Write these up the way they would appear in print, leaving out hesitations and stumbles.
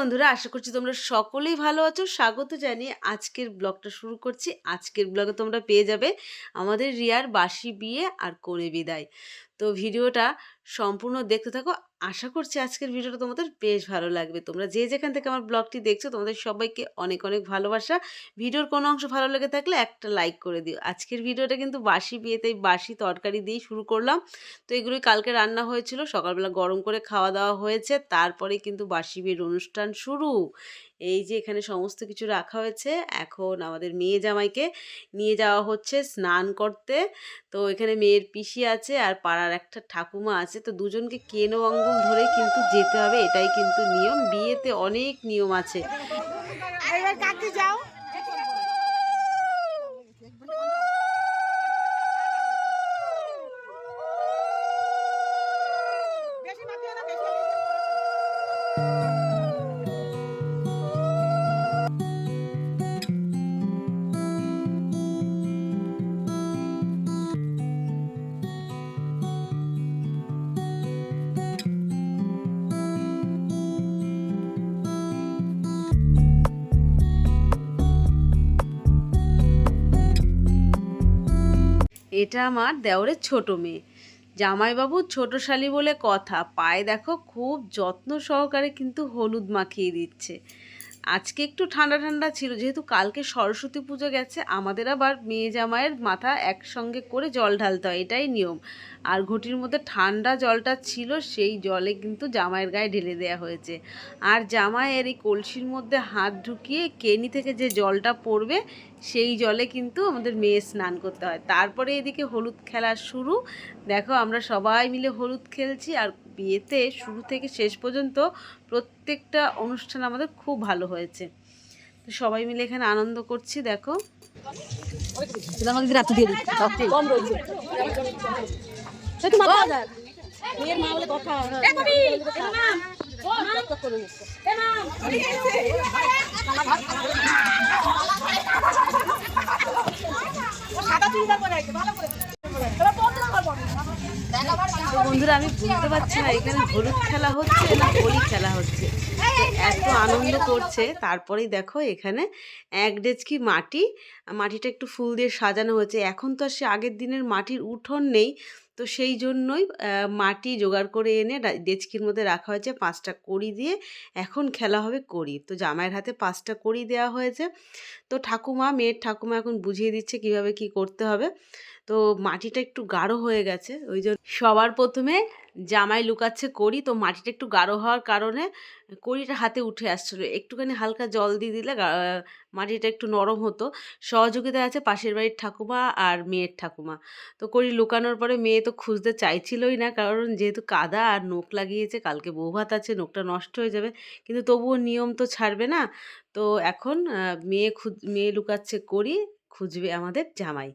বন্ধুরা, আশা করছি তোমরা সকলেই ভালো আছো। স্বাগত জানিয়ে আজকের ব্লগটা শুরু করছি। আজকের ব্লগে তোমরা পেয়ে যাবে আমাদের রিয়ার বাসি বিয়ে আর কনে বিদায়। তো ভিডিওটা সম্পূর্ণ দেখতে থাকো। আশা করছি আজকের ভিডিওটা তোমাদের বেশ ভালো লাগবে। তোমরা যে যেখান থেকে আমার ব্লগটি দেখছো তোমাদের সবাইকে অনেক অনেক ভালোবাসা। ভিডিওর কোনো অংশ ভালো লেগে থাকলে একটা লাইক করে দিও। আজকের ভিডিওটা কিন্তু বাসি বিয়ে, তাই বাসি তরকারি দিয়েই শুরু করলাম। তো এগুলোই কালকে রান্না হয়েছিল, সকালবেলা গরম করে খাওয়া দাওয়া হয়েছে, তারপরে কিন্তু বাসি বিয়ের অনুষ্ঠান শুরু। এই যে এখানে সমস্ত কিছু রাখা হয়েছে। এখন আমাদের মেয়ে জামাইকে নিয়ে যাওয়া হচ্ছে স্নান করতে। তো এখানে মেয়ের পিসি আছে আর পাড়ার একটা ঠাকুমা আছে। তো দুজনকে কেনো আঙ্গুল ধরে কিন্তু যেতে হবে, এটাই কিন্তু নিয়ম। বিয়েতে অনেক নিয়ম আছে। এটা আমার দেওরের ছোট মেয়ে, জামাইবাবুর ছোট শালি বলে কথা। পায়ে দেখো খুব যত্ন সহকারে কিন্তু হলুদ মাখিয়ে দিচ্ছে। আজকে একটু ঠান্ডা ঠান্ডা ছিল, যেহেতু কালকে সরস্বতী পুজো গেছে। আমাদের আবার মেয়ে জামাইয়ের মাথা একসঙ্গে করে জল ঢালতে হয়, এটাই নিয়ম। আর ঘটির মধ্যে ঠান্ডা জলটা ছিল, সেই জলে কিন্তু জামাইয়ের গায়ে ঢেলে দেওয়া হয়েছে। আর জামাইয়ের এই কলসির মধ্যে হাত ঢুকিয়ে কেনি থেকে যে জলটা পড়বে সেই জলে কিন্তু আমাদের মেয়ে স্নান করতে হয়। তারপরে এদিকে হলুদ খেলা শুরু। দেখো আমরা সবাই মিলে হলুদ খেলছি। আর বিয়েতে শুরু থেকে শেষ পর্যন্ত প্রত্যেকটা অনুষ্ঠান আমাদের খুব ভালো হয়েছে। তো সবাই মিলে এখানে আনন্দ করছি। দেখো বন্ধুরা, আমি বুঝতে পারছি না এখানে হলুদ খেলা হচ্ছে না হোলি খেলা হচ্ছে। এত আনন্দ করছে। তারপরেই দেখো এখানে এক ডেচকি মাটিটা একটু ফুল দিয়ে সাজানো হয়েছে। এখন তো আর সে আগের দিনের মাটির উঠোন নেই, তো সেই জন্যই মাটি জোগাড় করে এনে ডেচকির মধ্যে রাখা হয়েছে। 5টা কড়ি দিয়ে এখন খেলা হবে কড়ি। তো জামাইয়ের হাতে 5টা কড়ি দেওয়া হয়েছে। তো মেয়ের ঠাকুমা এখন বুঝিয়ে দিচ্ছে কিভাবে কি করতে হবে। তো মাটিটা একটু গাঢ় হয়ে গেছে, ওই জন্য সবার প্রথমে জামাই লুকাচ্ছে কড়ি। তো মাটিটা একটু গাঢ় হওয়ার কারণে কড়িটা হাতে উঠে আসছিলো। একটুখানি হালকা জল দিয়ে দিলে মাটিটা একটু নরম হতো। সহযোগিতা আছে পাশের বাড়ির ঠাকুমা আর মেয়ের ঠাকুমা। তো কড়ি লুকানোর পরে মেয়ে তো খুঁজতে চাইছিলই না, কারণ যেহেতু কাদা আর নোক লাগিয়েছে, কালকে বৌভাত আছে, নোকটা নষ্ট হয়ে যাবে। কিন্তু তবুও নিয়ম তো ছাড়বে না। তো এখন মেয়ে লুকাচ্ছে কড়ি, খুঁজবে আমাদের জামাই।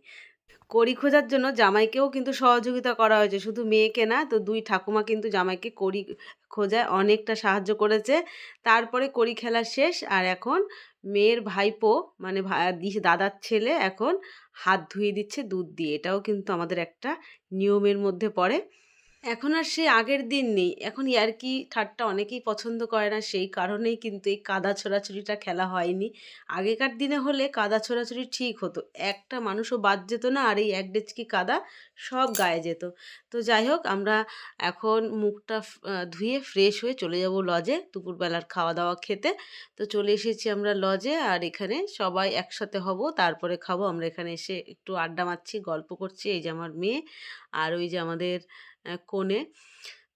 কড়ি খোঁজার জন্য জামাইকেও কিন্তু সহযোগিতা করা হয়েছে, শুধু মেয়েকে না। তো 2 ঠাকুমা কিন্তু জামাইকে কড়ি খোঁজায় অনেকটা সাহায্য করেছে। তারপরে কড়ি খেলা শেষ। আর এখন মেয়ের ভাইপো মানে দাদার ছেলে এখন হাত ধুয়ে দিচ্ছে দুধ দিয়ে। এটাও কিন্তু আমাদের একটা নিয়মের মধ্যে পড়ে। এখন আর সে আগের দিন নেই। এখন ইয়ার্কি ঠাট্টা অনেকেই পছন্দ করে না, সেই কারণেই কিন্তু এই কাদা ছোড়াছুড়িটা খেলা হয়নি। আগেকার দিনে হলে কাদা ছোড়াছুড়ি ঠিক হতো, একটা মানুষও বাদ যেত না, আর এই এক ডেচকি কাদা সব গায়ে যেত। তো যাই হোক, আমরা এখন মুখটা ধুয়ে ফ্রেশ হয়ে চলে যাব লজে দুপুরবেলার খাওয়া দাওয়া খেতে। তো চলে এসেছি আমরা লজে, আর এখানে সবাই একসাথে হব, তারপরে খাবো। আমরা এখানে এসে একটু আড্ডা মারছি, গল্প করছি। এই যে আমার মেয়ে, আর ওই যে আমাদের কোণে।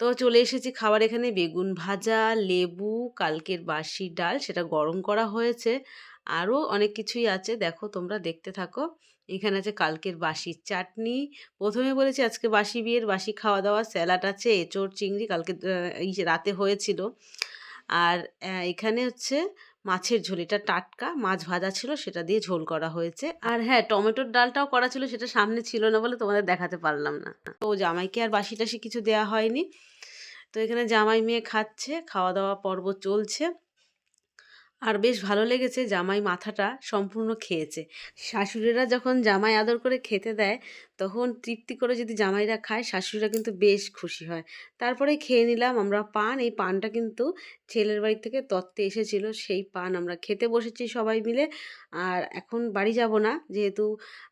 তো চলে এসেছি খাবার। এখানে বেগুন ভাজা, লেবু, কালকের বাসি ডাল, সেটা গরম করা হয়েছে। আরও অনেক কিছুই আছে, দেখো তোমরা দেখতে থাকো। এখানে আছে কালকের বাসি চাটনি। প্রথমে বলেছি আজকে বাসি বিয়ের বাসি খাওয়া দাওয়া। স্যালাড আছে, এঁচোড় চিংড়ি কালকে এই যে রাতে হয়েছিল। আর এখানে হচ্ছে মাছের ঝোল, এটা টাটকা মাছ ভাজা ছিল, সেটা দিয়ে ঝোল করা হয়েছে। আর হ্যাঁ, টমেটোর ডালটাও করা ছিল, সেটা সামনে ছিল না বলে তোমাদের দেখাতে পারলাম না। তো জামাইকে আর বাসি টাসি কিছু দেওয়া হয়নি। তো এখানে জামাই মেয়ে খাচ্ছে, খাওয়া দাওয়া পর্ব চলছে। আর বেশ ভালো লেগেছে, জামাই মাথাটা সম্পূর্ণ খেয়েছে। শাশুড়িরা যখন জামাই আদর করে খেতে দেয়, তখন তৃপ্তি করে যদি জামাইরা খায়, শাশুড়িরা কিন্তু বেশ খুশি হয়। তারপরে খেয়ে নিলাম আমরা পান। এই পানটা কিন্তু ছেলের বাড়ি থেকে তত্ত্বে এসেছিল। সেই পান আমরা খেতে বসেছি সবাই মিলে। আর এখন বাড়ি যাব না, যেহেতু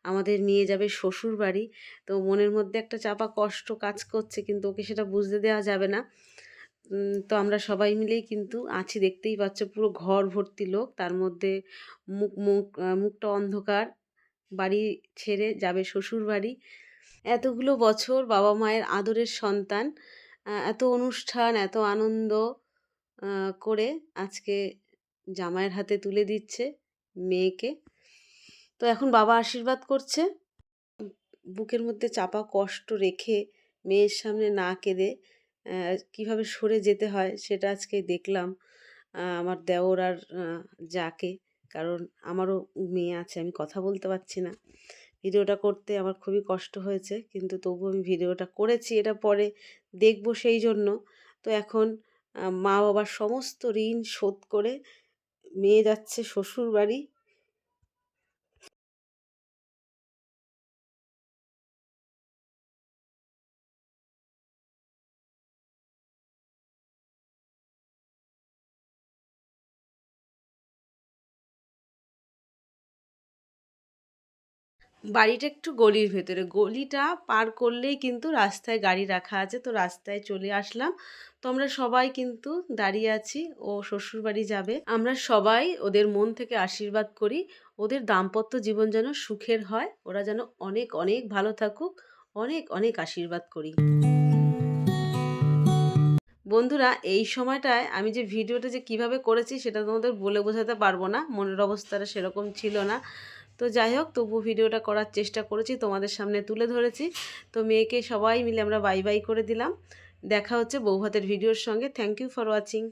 আমাদের নিয়ে যাবে শ্বশুরবাড়ি। তো মনের মধ্যে একটা চাপা কষ্ট কাজ করছে, কিন্তু ওকে সেটা বুঝতে দেওয়া যাবে না। তো আমরা সবাই মিলেই কিন্তু আছি, দেখতেই পাচ্ছ পুরো ঘর ভর্তি লোক। তার মধ্যে মুখটা অন্ধকার, বাড়ি ছেড়ে যাবে শ্বশুরবাড়ি। এতগুলো বছর বাবা মায়ের আদরের সন্তান, এত অনুষ্ঠান, এত আনন্দ করে আজকে জামাইয়ের হাতে তুলে দিচ্ছে মেয়েকে। তো এখন বাবা আশীর্বাদ করছে। বুকের মধ্যে চাপা কষ্ট রেখে মেয়ের সামনে না কেঁদে কীভাবে সরে যেতে হয় সেটা আজকে দেখলাম আমার দেওর আর যাকে। কারণ আমারও মেয়ে আছে, আমি কথা বলতে পারছি না। ভিডিওটা করতে আমার খুবই কষ্ট হয়েছে, কিন্তু তবু আমি ভিডিওটা করেছি, এটা পরে দেখবো সেই জন্য। তো এখন মা বাবার সমস্ত ঋণ শোধ করে মেয়ে যাচ্ছে শ্বশুরবাড়ি। বাড়িটা একটু গলির ভেতরে, গলিটা পার করলেই কিন্তু রাস্তায় গাড়ি রাখা আছে। তো রাস্তায় চলে আসলাম। তো আমরা সবাই কিন্তু দাঁড়িয়ে আছি, ও শ্বশুরবাড়ি যাবে। আমরা সবাই ওদের মন থেকে আশীর্বাদ করি, ওদের দাম্পত্য জীবন যেন সুখের হয়, ওরা যেন অনেক অনেক ভালো থাকুক, অনেক অনেক আশীর্বাদ করি। বন্ধুরা, এই সময়টায় আমি যে ভিডিওটা যে কিভাবে করেছি সেটা তোমাদের বলে বোঝাতে পারবো না, মনের অবস্থাটা সেরকম ছিল না। তো যাই হোক, তবু ভিডিওটা করার চেষ্টা করেছি, তোমাদের সামনে তুলে ধরেছি। তো মেয়েকে সবাই মিলে আমরা বাই বাই করে দিলাম। দেখা হচ্ছে বৌভাতের ভিডিওর সঙ্গে। Thank you for watching.